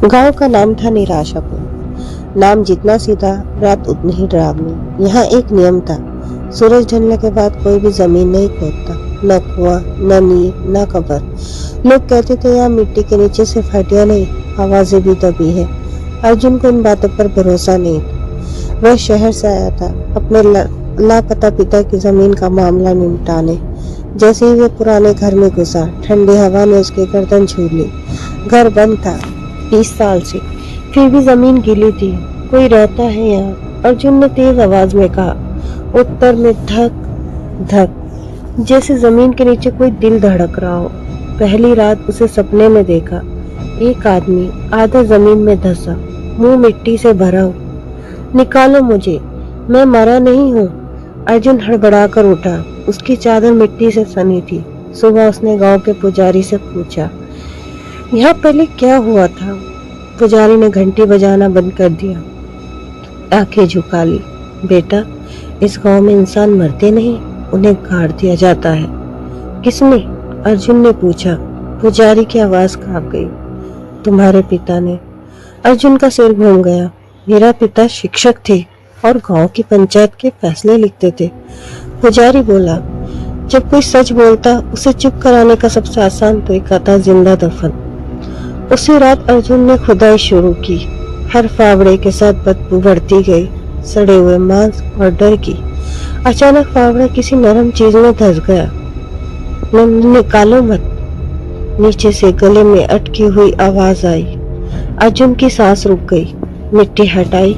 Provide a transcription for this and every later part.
गांव का नाम था निराशापुर। नाम जितना सीधा, रात उतनी ही डरावनी। यहाँ एक नियम था, सूरज ढलने के बाद कोई भी जमीन नहीं खोदता, न कुआं, न नींव, न कब्र। लोग कहते थे यहाँ मिट्टी के नीचे सिर्फ हड्डियां नहीं, आवाजें भी दबी है। अर्जुन को इन बातों पर भरोसा नहीं था। वह शहर से आया था अपने लापता पिता की जमीन का मामला निपटाने। जैसे ही वे पुराने घर में घुसा, ठंडी हवा ने उसकी गर्दन छू ली। घर बंद था 20 साल से, फिर भी जमीन गीली थी। कोई रहता है यहाँ? अर्जुन ने तेज आवाज में कहा। उत्तर में धक धक, जैसे जमीन के नीचे कोई दिल धड़क रहा हो। पहली रात उसे सपने में देखा, एक आदमी आधा जमीन में धंसा, मुंह मिट्टी से भरा हो। निकालो मुझे, मैं मरा नहीं हूँ। अर्जुन हड़बड़ाकर उठा, उसकी चादर मिट्टी से सनी थी। सुबह उसने गांव के पुजारी से पूछा, यहाँ पहले क्या हुआ था? पुजारी ने घंटी बजाना बंद कर दिया, आंखें झुका ली। बेटा, इस गांव में इंसान मरते नहीं, उन्हें गाड़ दिया जाता है। किसने? अर्जुन ने पूछा। पुजारी की आवाज कांप गई। तुम्हारे पिता ने। अर्जुन का सिर घूम गया। मेरा पिता शिक्षक थे और गांव की पंचायत के फैसले लिखते थे। पुजारी बोला, जब कोई सच बोलता उसे चुप कराने का सबसे आसान तरीका था जिंदा दफन। उसी रात अर्जुन ने खुदाई शुरू की। हर फावड़े के साथ बदबू बढ़ती गई, सड़े हुए मांस और डर की। अचानक फावड़ा किसी नरम चीज में धंस गया। निकालो मत। नीचे से गले में अटकी हुई आवाज आई। अर्जुन की सांस रुक गई। मिट्टी हटाई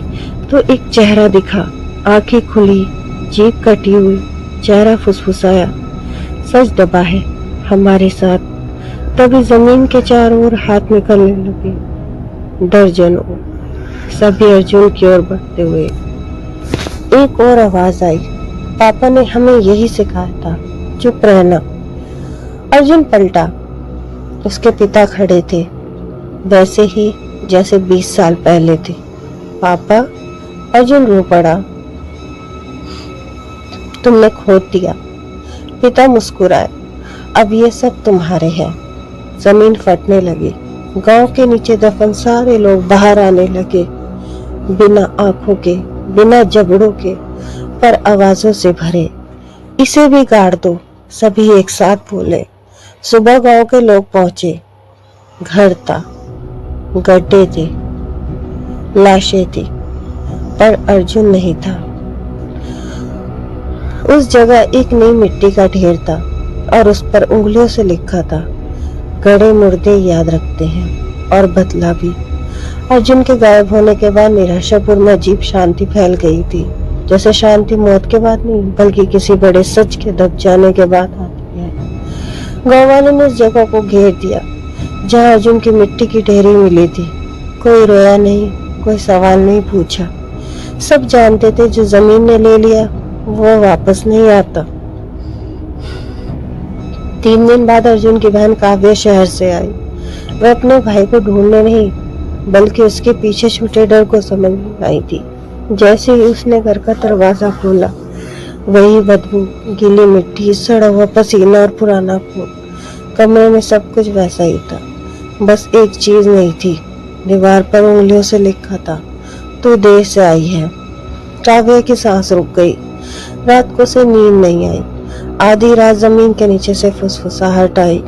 तो एक चेहरा दिखा। आंखें खुली, जीभ कटी हुई। चेहरा फुसफुसाया, सच दबा है हमारे साथ। तभी जमीन के चारों ओर हाथ निकलने लगे, दर्जनों, सभी अर्जुन की ओर बढ़ते हुए। एक और आवाज आई, पापा ने हमें यही सिखाया था, चुप रहना। अर्जुन पलटा। उसके पिता खड़े थे, वैसे ही जैसे 20 साल पहले थे। पापा, अर्जुन रो पड़ा। तुमने खोद दिया। पिता मुस्कुराए। अब ये सब तुम्हारे हैं। जमीन फटने लगी। गांव के नीचे दफन सारे लोग बाहर आने लगे, बिना आंखों के, बिना जबड़ों के, पर आवाजों से भरे। इसे भी गाड़ दो, सभी एक साथ बोले। सुबह गांव के लोग पहुंचे। घर था, गड्ढे थे, लाशें थी, पर अर्जुन नहीं था। उस जगह एक नई मिट्टी का ढेर था और उस पर उंगलियों से लिखा था, गड़े मुर्दे याद रखते हैं और बदला भी। अर्जुन के गायब होने के बाद निराशापुर में अजीब शांति फैल गई थी। जैसे शांति मौत के बाद नहीं, बल्कि किसी बड़े सच के दब जाने के बाद आती है। गांव वालों ने उस जगह को घेर दिया जहां अर्जुन की मिट्टी की ढेरी मिली थी। कोई रोया नहीं, कोई सवाल नहीं पूछा। सब जानते थे जो जमीन ने ले लिया वो वापस नहीं आता। 3 दिन बाद अर्जुन की बहन काव्या शहर से आई। वह अपने भाई को ढूंढने नहीं, बल्कि उसके पीछे छूटे डर को समझने आई थी। जैसे ही उसने घर का दरवाजा खोला, वही बदबू, गीली मिट्टी, सड़ा हुआ पसीना और पुराना खून। कमरे में सब कुछ वैसा ही था, बस एक चीज नहीं थी। दीवार पर उंगलियों से लिखा था, तू देर से आई है। काव्या की सांस रुक गई। रात को से नींद नहीं आई। आधी रात जमीन के नीचे से फुसफुसाहट आई।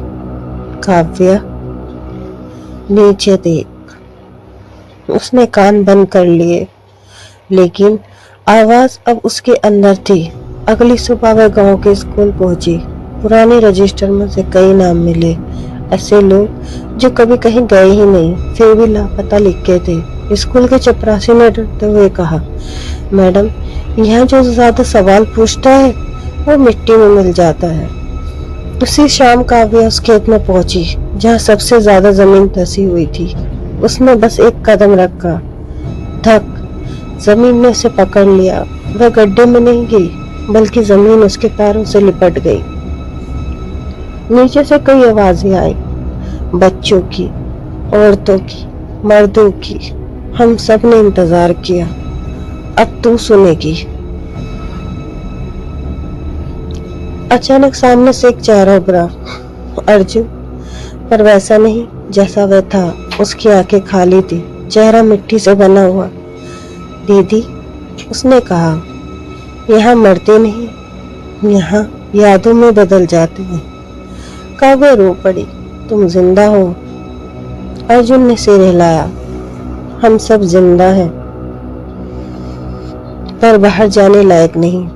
काव्या, नीचे देख। उसने कान बंद कर लिए, लेकिन आवाज अब उसके अंदर थी। अगली सुबह वह गांव के स्कूल पहुंची। पुराने रजिस्टर में से कई नाम मिले, ऐसे लोग जो कभी कहीं गए ही नहीं, फिर भी लापता लिखे थे। स्कूल के चपरासी ने डरते हुए कहा, मैडम, यहाँ जो ज्यादा सवाल पूछता है वो मिट्टी में मिल जाता है। उसी शाम काव्या उस खेत में पहुंची जहाँ सबसे ज्यादा जमीन धंसी हुई थी। उसने बस एक कदम रखा, धक, जमीन ने उसे पकड़ लिया। वह गड्ढे में नहीं गई, बल्कि जमीन उसके पैरों से लिपट गई। नीचे से कई आवाजें आई, बच्चों की, औरतों की, मर्दों की। हम सब ने इंतजार किया, अब तू सुनेगी। अचानक सामने से एक चेहरा उभरा। अर्जुन, पर वैसा नहीं जैसा वह था। उसकी आंखें खाली थी, चेहरा मिट्टी से बना हुआ। दीदी, उसने कहा, यहाँ मरते नहीं, यहाँ यादों में बदल जाते हैं। काव्या रो पड़ी। तुम जिंदा हो? अर्जुन ने सिर हिलाया। हम सब जिंदा हैं, पर बाहर जाने लायक नहीं।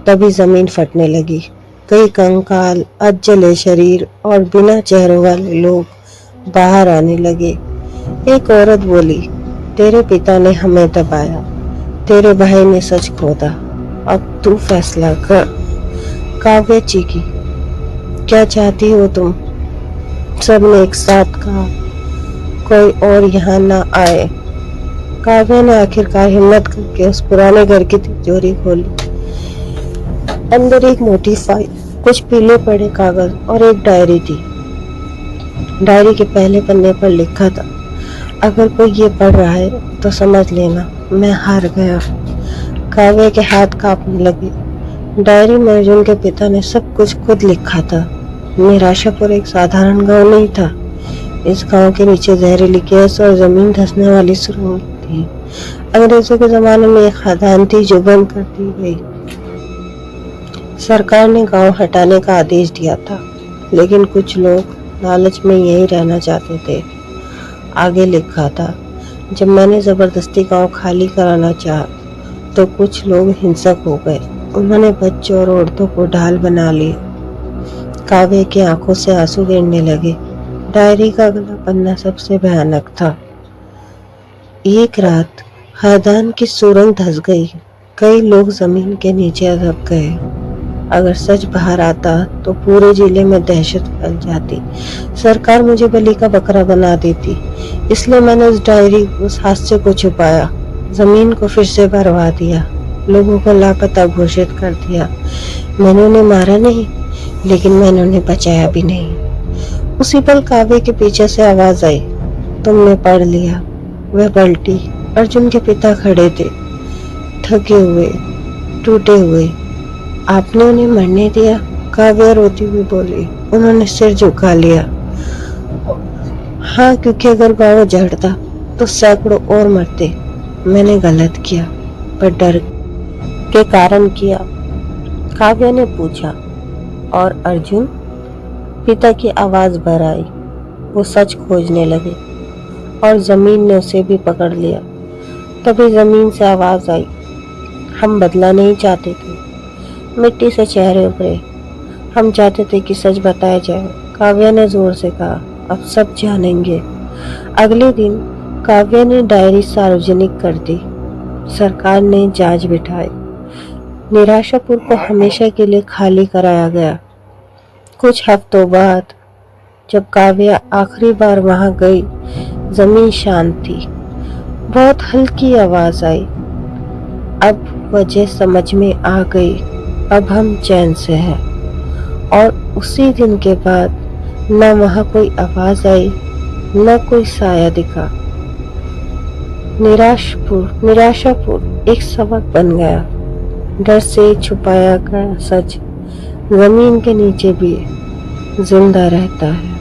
तभी जमीन फटने लगी। कई कंकाल, अधजले शरीर और बिना चेहरों वाले लोग बाहर आने लगे। एक औरत बोली, तेरे पिता ने हमें दबाया, तेरे भाई ने सच खोदा, अब तू फैसला कर। काव्या चीखी, क्या चाहती हो तुम? सबने एक साथ कहा, कोई और यहाँ ना आए। काव्या ने आखिरकार हिम्मत करके उस पुराने घर की तिजोरी खोली। अंदर एक मोटी फाइल, कुछ पीले पड़े कागज और एक डायरी थी। डायरी के पहले पन्ने पर लिखा था, अगर कोई ये पढ़ रहा है तो समझ लेना मैं हार गया। काव्या के हाथ कांपने लगे। डायरी में अर्जुन के पिता ने सब कुछ खुद लिखा था। निराशापुर एक साधारण गांव नहीं था। इस गांव के नीचे जहरीली गैस और जमीन धंसने वाली सुरंग थी। अंग्रेजों के जमाने में एक खदान थी जो बंद कर दी गई। सरकार ने गांव हटाने का आदेश दिया था, लेकिन कुछ लोग लालच में यही रहना चाहते थे। आगे लिखा था, जब मैंने जबरदस्ती गांव खाली कराना चाहा तो कुछ लोग हिंसक हो गए। उन्होंने बच्चों और औरतों को ढाल बना लिया। काव्या की आंखों से आंसू गिरने लगे। डायरी का अगला पन्ना सबसे भयानक था। एक रात खदान की सुरंग धंस गई। कई लोग जमीन के नीचे दब गए। अगर सच बाहर आता तो पूरे जिले में दहशत फैल जाती। सरकार मुझे बलि का बकरा बना देती। इसलिए मैंने उस डायरी, उस हादसे को छुपाया। जमीन को फिर से भरवा दिया। लोगों को लापता घोषित कर दिया। मैंने उन्हें मारा नहीं, लेकिन मैंने उन्हें बचाया भी नहीं। उसी पल काव्या के पीछे से आवाज आई, तुमने पढ़ लिया। वह पलटी। अर्जुन के पिता खड़े थे, थके हुए, टूटे हुए। आपने उन्हें मरने दिया? काव्या रोती हुई बोली। उन्होंने सिर झुका लिया। हाँ, क्योंकि अगर गांव जड़ता तो सैकड़ों और मरते। मैंने गलत किया, पर डर के कारण किया। काव्या ने पूछा, और अर्जुन? पिता की आवाज भर आई। वो सच खोजने लगे और जमीन ने उसे भी पकड़ लिया। तभी जमीन से आवाज आई, हम बदला नहीं चाहते थे। मिट्टी से चेहरे उभरे। हम चाहते थे कि सच बताया जाए। काव्या ने जोर से कहा, अब सब जानेंगे। अगले दिन काव्या ने डायरी सार्वजनिक कर दी। सरकार ने जांच बिठाई। निराशापुर को हमेशा के लिए खाली कराया गया। कुछ हफ्तों बाद जब काव्या आखिरी बार वहां गई, जमीन शांत थी। बहुत हल्की आवाज आई, अब वजह समझ में आ गई। अब हम चैन से हैं। और उसी दिन के बाद न वहां कोई आवाज आई, न कोई साया दिखा। निराशापुर एक सबक बन गया। डर से छुपाया गया सच जमीन के नीचे भी जिंदा रहता है।